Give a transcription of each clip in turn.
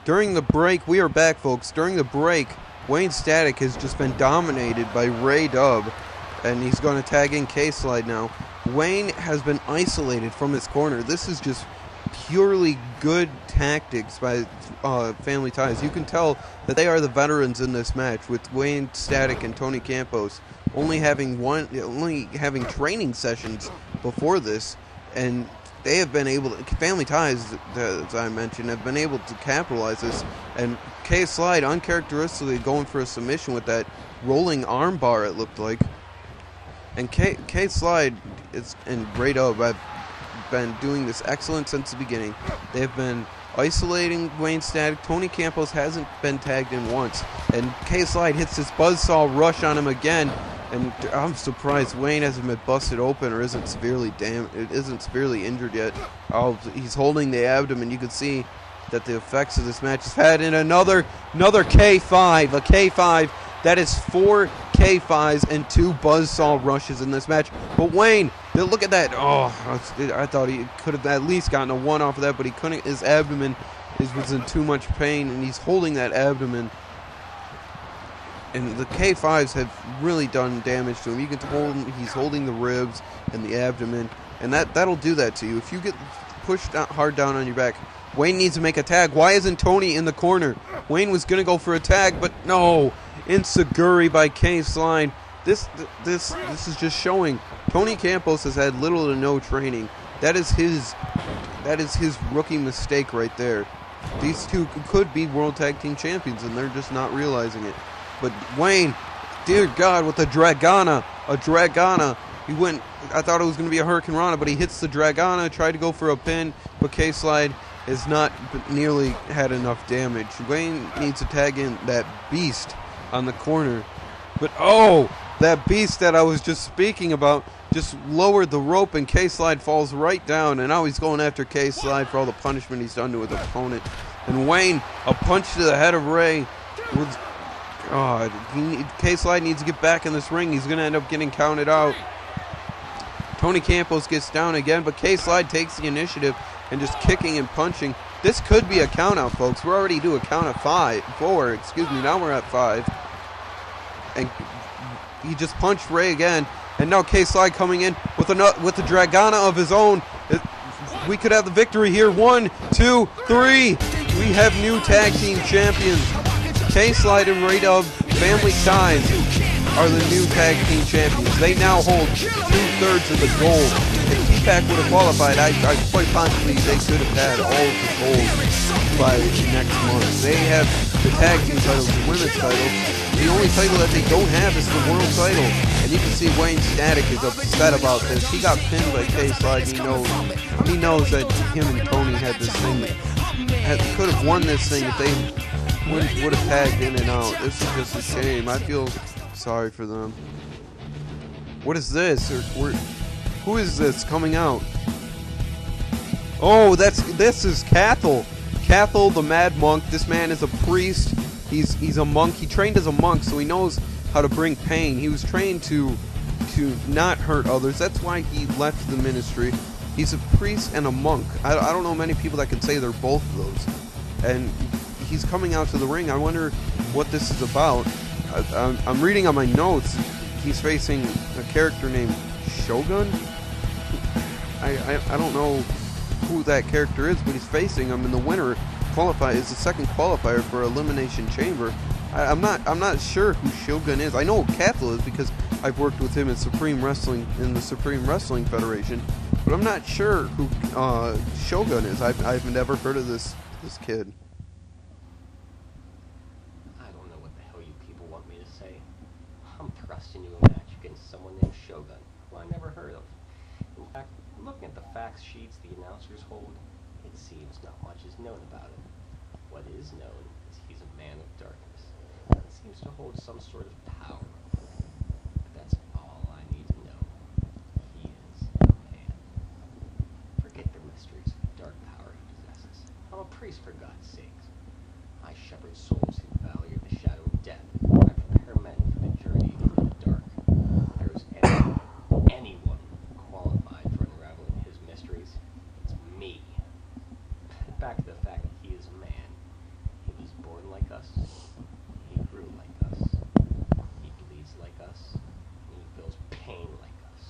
During the break, we are back, folks. During the break, Wayne Static has just been dominated by Ray Dub, and he's going to tag in K-Slide now. Wayne has been isolated from his corner. This is just purely good tactics by Family Ties. You can tell that they are the veterans in this match, with Wayne Static and Tony Campos only having training sessions before this, and they have been able to, Family Ties, as I mentioned, have been able to capitalize this, and K-Slide uncharacteristically going for a submission with that rolling arm bar, it looked like. And K-Slide and Ray Dub have been doing this excellent since the beginning. They've been isolating Wayne Static. Tony Campos hasn't been tagged in once, and K-Slide hits this buzzsaw rush on him again, and I'm surprised Wayne hasn't been busted open or isn't severely injured yet. He's holding the abdomen. You can see that the effects of this match has had in another K5, a K5. That is 4 K5s and 2 buzzsaw rushes in this match. But Wayne, look at that. Oh, I thought he could have at least gotten a 1 off of that, but he couldn't. His abdomen was in too much pain, and he's holding that abdomen. And the K5s have really done damage to him. You can hold him, he's holding the ribs and the abdomen, and that'll do that to you. If you get pushed hard down on your back, Wayne needs to make a tag. Why isn't Tony in the corner? Wayne was going to go for a tag, but no. Inseguri by K-Slide. This is just showing Tony Campos has had little to no training. That is his rookie mistake right there. These two could be World Tag Team Champions, and they're just not realizing it. But Wayne, dear God, with a Dragana. He went, I thought it was going to be a Hurricane Rana, but he hits the Dragana, tried to go for a pin, but K-Slide has not nearly had enough damage. Wayne needs to tag in that beast on the corner. But oh, that beast that I was just speaking about just lowered the rope, and K-Slide falls right down, and now he's going after K-Slide for all the punishment he's done to his opponent. And Wayne, a punch to the head of Ray. K-Slide needs to get back in this ring. He's going to end up getting counted out. Tony Campos gets down again, but K-Slide takes the initiative and just kicking and punching. This could be a count out, folks. We're already do a count of 4, excuse me. Now we're at 5. And he just punched Ray again. And now K-Slide coming in with the Dragana of his own. We could have the victory here. 1, 2, 3. We have new tag team champions. K-Slide and Ray Dub, Family Ties, are the new tag team champions. They now hold 2/3 of the gold. If T-Pac would have qualified, I quite possibly they could have had all of the gold by next month. They have the tag team titles, the women's title. The only title that they don't have is the world title. And you can see Wayne Static is upset about this. He got pinned by K-Slide. He knows that him and Tony had this thing. Could have won this thing if they would have tagged in and out. This is just a shame. I feel sorry for them. What is this? Who is this coming out? Oh, this is Cathul. Cathul, the Mad Monk. This man is a priest. He's a monk. He trained as a monk, so he knows how to bring pain. He was trained to not hurt others. That's why he left the ministry. He's a priest and a monk. I don't know many people that can say they're both of those. And he's coming out to the ring. I wonder what this is about. I'm reading on my notes. He's facing a character named Shogun. I don't know who that character is, but he's facing him, and the winner is the second qualifier for Elimination Chamber. I'm not sure who Shogun is. I know who Cathul is because I've worked with him in Supreme Wrestling in the Supreme Wrestling Federation, but I'm not sure who Shogun is. I've never heard of this kid. I don't know what the hell you people want me to say. I'm thrusting you a match against someone named Shogun, who I never heard of. In fact, looking at the facts sheets the announcers hold, it seems not much is known about him. What is known is he's a man of darkness, and seems to hold some sort of power. But that's all I need to know. He is a man. Forget the mysteries of the dark power he possesses. I'm a priest, for God's sakes. I shepherd souls in the valley of the shadow of death. I prepare men for the journey into the dark. If there is anyone qualified for unraveling his mysteries, it's me. Back to the fact that he is a man. us. He grew like us. He bleeds like us. And he feels pain like us.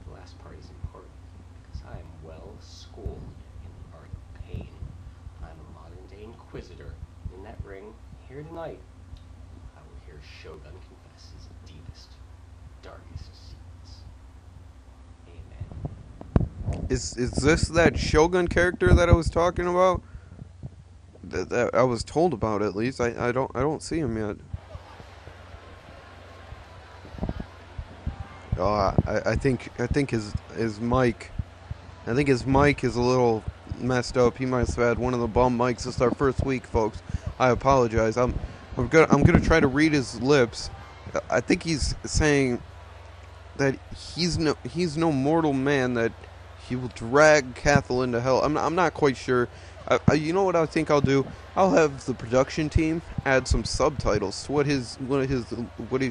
The last part is important because I am well schooled in the art of pain. I'm a modern day inquisitor. In that ring, here tonight, I will hear Shogun confess his deepest, darkest secrets. Amen. Is this that Shogun character that I was talking about? That I was told about, at least. I don't see him yet. Oh, I think his mic, I think his mic is a little messed up. He might have had one of the bum mics. It's our first week, folks. I apologize. I'm gonna try to read his lips. I think he's saying that he's no mortal man, that he will drag Cathul into hell. I'm not quite sure. You know what I think I'll do? I'll have the production team add some subtitles to what he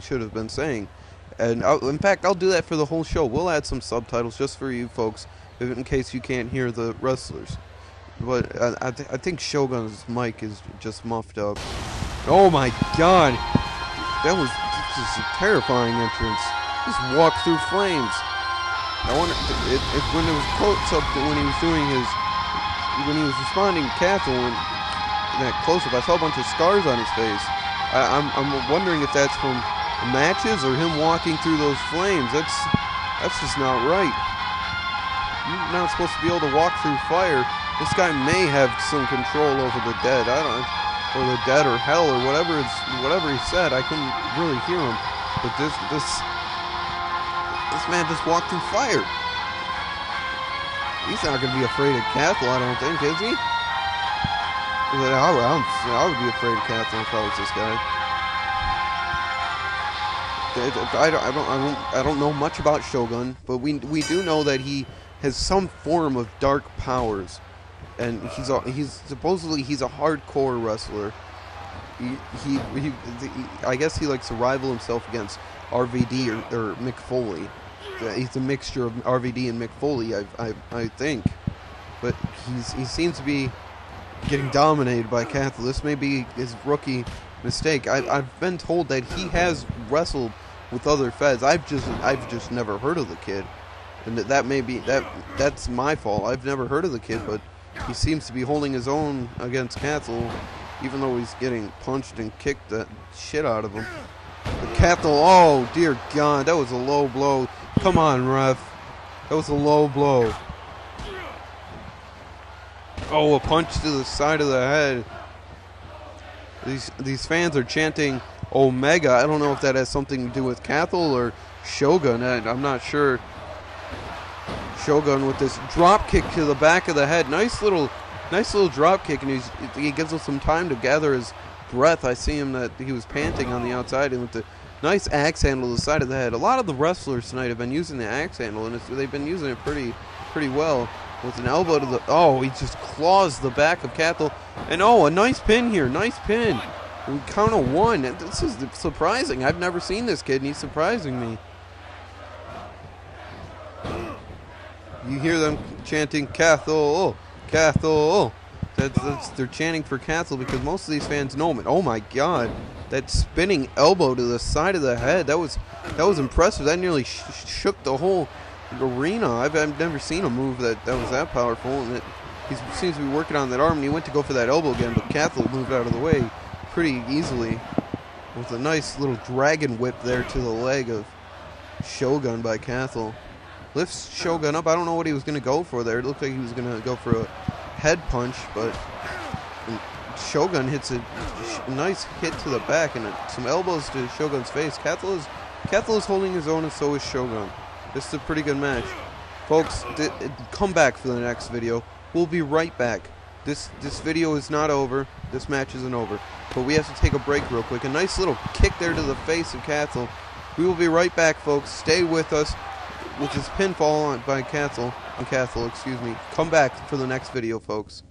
should have been saying, and in fact I'll do that for the whole show. We'll add some subtitles just for you folks, in case you can't hear the wrestlers. But I think Shogun's mic is just muffed up. Oh my God, that was just a terrifying entrance. Just walked through flames. I wonder if when it was close up when he was responding to Cathul in that close up, I saw a bunch of scars on his face. I'm wondering if that's from matches or him walking through those flames. That's just not right. You're not supposed to be able to walk through fire. This guy may have some control over the dead. Or the dead or hell or whatever he said. I couldn't really hear him. But this man just walked through fire. He's not going to be afraid of Cathul, I don't think, is he? I would be afraid of Cathul if I was this guy. I don't know much about Shogun, but we do know that he has some form of dark powers, and he's supposedly a hardcore wrestler. I guess he likes to rival himself against RVD or Mick Foley. He's a mixture of RVD and Mick Foley, I think. But he seems to be getting dominated by Cathul. This may be his rookie mistake. I've been told that he has wrestled with other feds. I've just never heard of the kid, and that's my fault. I've never heard of the kid, but he seems to be holding his own against Cathul, even though he's getting punched and kicked the shit out of him. But Cathul, oh dear God, that was a low blow. Come on, ref. That was a low blow. Oh, a punch to the side of the head. These fans are chanting Omega. I don't know if that has something to do with Cathul or Shogun. I'm not sure. Shogun with this drop kick to the back of the head. Nice little drop kick, and he gives us some time to gather his breath. I see him that he was panting on the outside, and with the nice axe handle to the side of the head. A lot of the wrestlers tonight have been using the axe handle, and they've been using it pretty well. With an elbow to the... Oh, he just claws the back of Cathul. And oh, a nice pin here. Nice pin. We count of one. This is surprising. I've never seen this kid, and he's surprising me. You hear them chanting Cathul, Cathul. They're chanting for Cathul because most of these fans know him. And oh my God, that spinning elbow to the side of the head. That was impressive. That nearly shook the whole arena. I've never seen a move that was that powerful, and he seems to be working on that arm, and he went to go for that elbow again, but Cathul moved out of the way pretty easily with a nice little dragon whip there to the leg of Shogun by Cathul. Lifts Shogun up. I don't know what he was going to go for there. It looked like he was going to go for a head punch, but Shogun hits a nice hit to the back and some elbows to Shogun's face. Cathul is holding his own, and so is Shogun. This is a pretty good match. Folks, come back for the next video. We'll be right back. This video is not over. This match isn't over. But we have to take a break real quick. A nice little kick there to the face of Cathul. We will be right back, folks. Stay with us with this pinfall by Cathul. Excuse me. Come back for the next video, folks.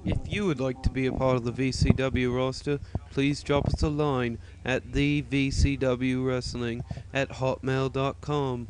If you would like to be a part of the VCW roster, please drop us a line at thevcwwrestling@hotmail.com.